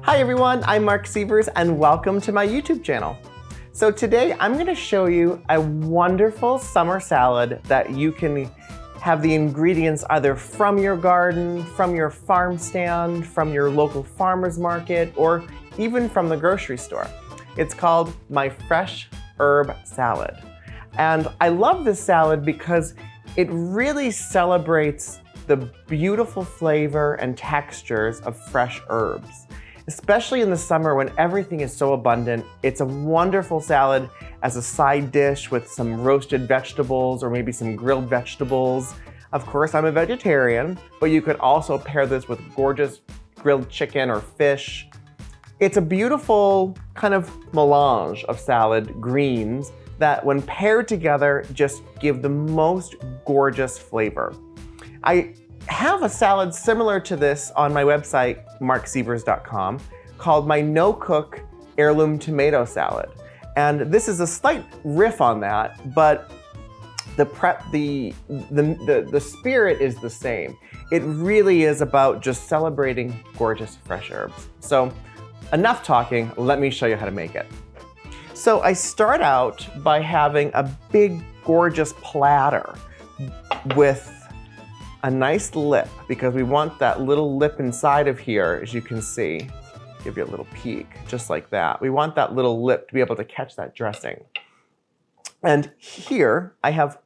Hi everyone, I'm Mark Sievers and welcome to my YouTube channel. So today I'm going to show you a wonderful summer salad that you can have the ingredients either from your garden, from your farm stand, from your local farmer's market, or even from the grocery store. It's called my fresh herb salad. And I love this salad because it really celebrates the beautiful flavor and textures of fresh herbs. Especially in the summer when everything is so abundant, it's a wonderful salad as a side dish with some roasted vegetables or maybe some grilled vegetables. Of course, I'm a vegetarian, but you could also pair this with gorgeous grilled chicken or fish. It's a beautiful kind of melange of salad greens that when paired together just give the most gorgeous flavor. I have a salad similar to this on my website, marcsievers.com, called my no-cook heirloom tomato salad. And this is a slight riff on that, but the spirit is the same. It really is about just celebrating gorgeous fresh herbs. So enough talking, let me show you how to make it. So I start out by having a big, gorgeous platter with a nice lip, because we want that little lip inside of here, as you can see. Give you a little peek, just like that. We want that little lip to be able to catch that dressing. And here I have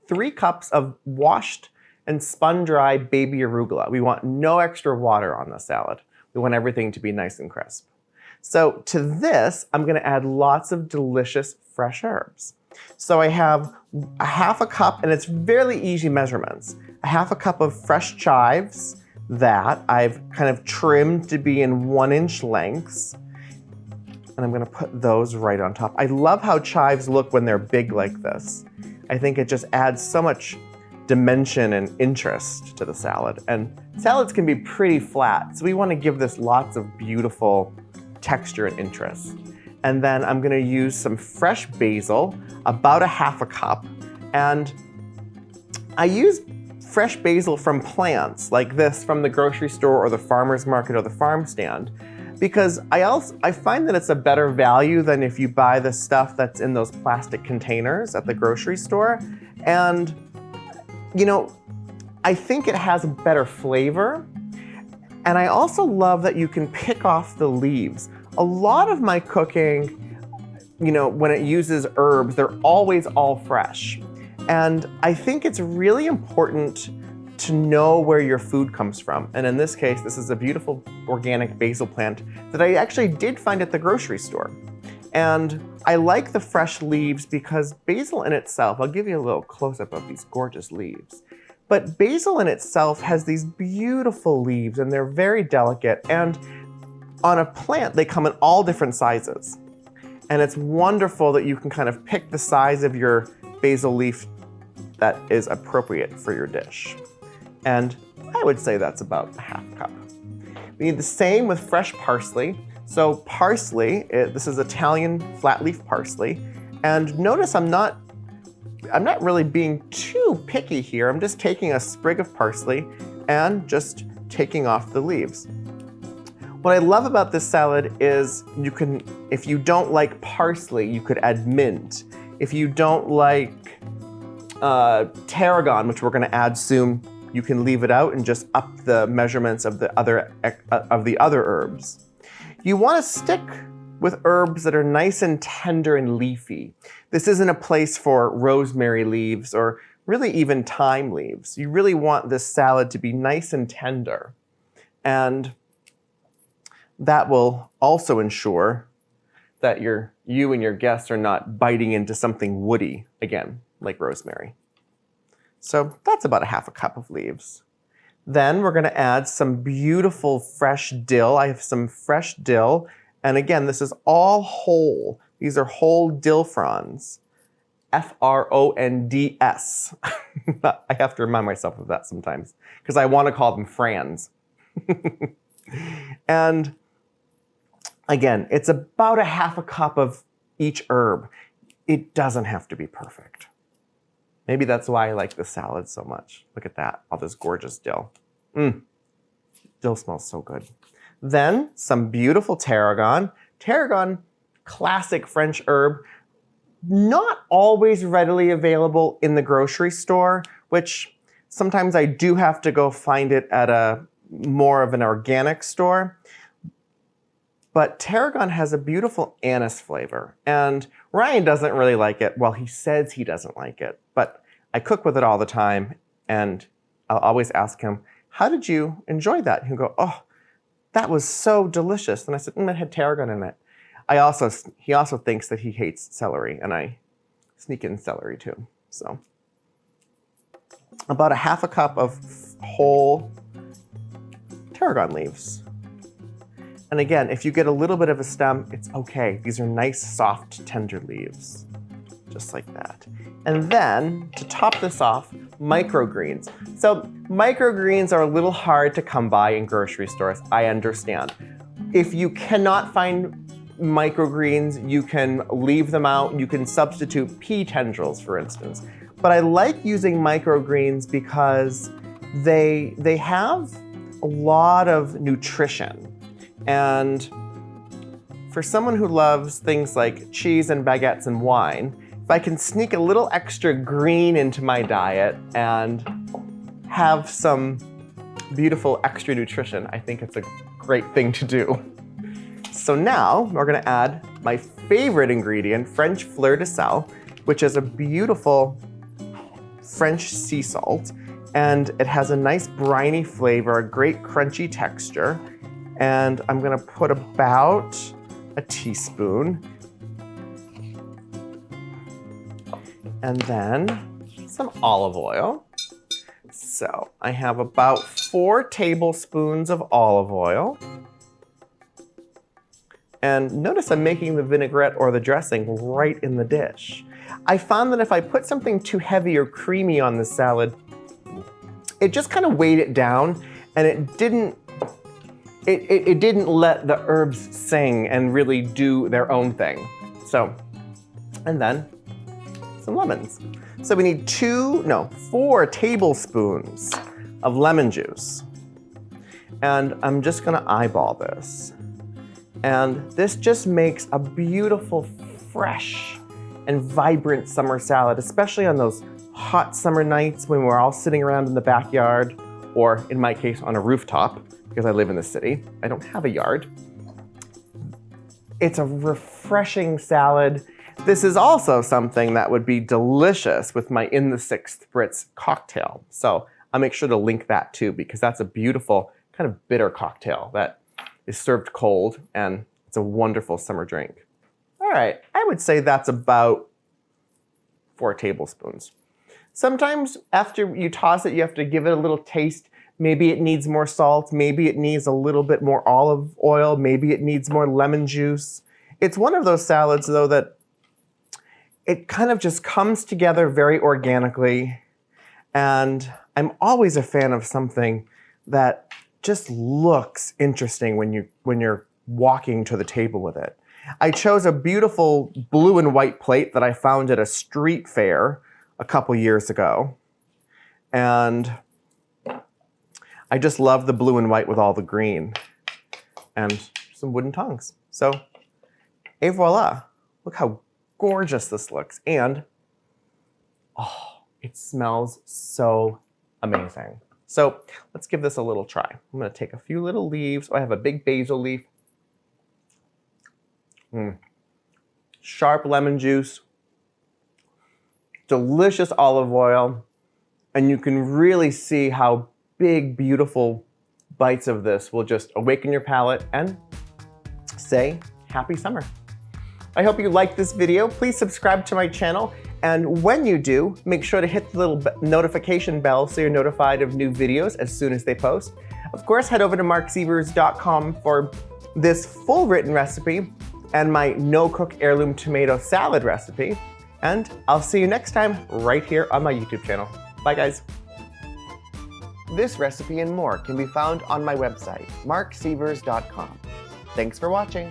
3 cups of washed and spun-dry baby arugula. We want no extra water on the salad. We want everything to be nice and crisp. So to this, I'm going to add lots of delicious fresh herbs. So I have a half a cup, and it's fairly easy measurements. A half a cup of fresh chives that I've kind of trimmed to be in 1-inch lengths. And I'm going to put those right on top. I love how chives look when they're big like this. I think it just adds so much dimension and interest to the salad. And salads can be pretty flat, so we want to give this lots of beautiful texture and interest. And then I'm going to use some fresh basil, about a half a cup. And I use fresh basil from plants like this from the grocery store or the farmer's market or the farm stand, because I find that it's a better value than if you buy the stuff that's in those plastic containers at the grocery store. And, you know, I think it has a better flavor. And I also love that you can pick off the leaves. A lot of my cooking, you know, when it uses herbs, they're always all fresh. And I think it's really important to know where your food comes from. And in this case, this is a beautiful organic basil plant that I actually did find at the grocery store. And I like the fresh leaves because basil in itself, I'll give you a little close-up of these gorgeous leaves. But basil in itself has these beautiful leaves and they're very delicate. And on a plant, they come in all different sizes. And it's wonderful that you can kind of pick the size of your basil leaf that is appropriate for your dish. And I would say that's about a half cup. We need the same with fresh parsley. So parsley, this is Italian flat leaf parsley. And notice I'm not really being too picky here. I'm just taking a sprig of parsley and just taking off the leaves. What I love about this salad is you can, if you don't like parsley, you could add mint. If you don't like tarragon, which we're going to add soon, you can leave it out and just up the measurements of the other herbs. You want to stick with herbs that are nice and tender and leafy. This isn't a place for rosemary leaves or really even thyme leaves. You really want this salad to be nice and tender. And that will also ensure that you and your guests are not biting into something woody, again, like rosemary. So that's about a half a cup of leaves. Then we're going to add some beautiful fresh dill. I have some fresh dill. And again, this is all whole. These are whole dill fronds. F-R-O-N-D-S. I have to remind myself of that sometimes because I want to call them frans. And again, it's about a half a cup of each herb. It doesn't have to be perfect. Maybe that's why I like the salad so much. Look at that, all this gorgeous dill. Dill smells so good. Then some beautiful tarragon. Tarragon, classic French herb, not always readily available in the grocery store, which sometimes I do have to go find it at a more of an organic store. But tarragon has a beautiful anise flavor, and Ryan doesn't really like it. Well, he says he doesn't like it, but I cook with it all the time, and I'll always ask him, how did you enjoy that? He'll go, oh, that was so delicious. And I said, it had tarragon in it. He also thinks that he hates celery, and I sneak in celery too. So about a half a cup of whole tarragon leaves. And again, if you get a little bit of a stem, it's okay. These are nice, soft, tender leaves, just like that. And then, to top this off, microgreens. So microgreens are a little hard to come by in grocery stores, I understand. If you cannot find microgreens, you can leave them out. You can substitute pea tendrils, for instance. But I like using microgreens because they have a lot of nutrition. And for someone who loves things like cheese and baguettes and wine, if I can sneak a little extra green into my diet and have some beautiful extra nutrition, I think it's a great thing to do. So now we're gonna add my favorite ingredient, French fleur de sel, which is a beautiful French sea salt. And it has a nice briny flavor, a great crunchy texture. And I'm gonna put about a teaspoon. And then some olive oil. So I have about 4 tablespoons of olive oil. And notice I'm making the vinaigrette or the dressing right in the dish. I found that if I put something too heavy or creamy on the salad, it just kind of weighed it down, and it didn't let the herbs sing and really do their own thing. So, and then some lemons. So we need 4 tablespoons of lemon juice. And I'm just gonna eyeball this. And this just makes a beautiful, fresh, and vibrant summer salad, especially on those hot summer nights when we're all sitting around in the backyard, or in my case, on a rooftop, because I live in the city. I don't have a yard. It's a refreshing salad. This is also something that would be delicious with my In the Sixth Brits cocktail. So I'll make sure to link that too, because that's a beautiful kind of bitter cocktail that is served cold, and it's a wonderful summer drink. All right, I would say that's about 4 tablespoons. Sometimes after you toss it, you have to give it a little taste. Maybe it needs more salt, maybe it needs a little bit more olive oil, maybe it needs more lemon juice. It's one of those salads, though, that it kind of just comes together very organically. And I'm always a fan of something that just looks interesting when you're walking to the table with it. I chose a beautiful blue and white plate that I found at a street fair a couple years ago. And I just love the blue and white with all the green and some wooden tongs. So, et voila. Look how gorgeous this looks. And, oh, it smells so amazing. So let's give this a little try. I'm gonna take a few little leaves. Oh, I have a big basil leaf. Sharp lemon juice. Delicious olive oil. And you can really see how big, beautiful bites of this will just awaken your palate and say, happy summer. I hope you liked this video. Please subscribe to my channel. And when you do, make sure to hit the little notification bell so you're notified of new videos as soon as they post. Of course, head over to marcsievers.com for this full written recipe and my no-cook heirloom tomato salad recipe. And I'll see you next time right here on my YouTube channel. Bye, guys. This recipe and more can be found on my website, marcsievers.com. Thanks for watching.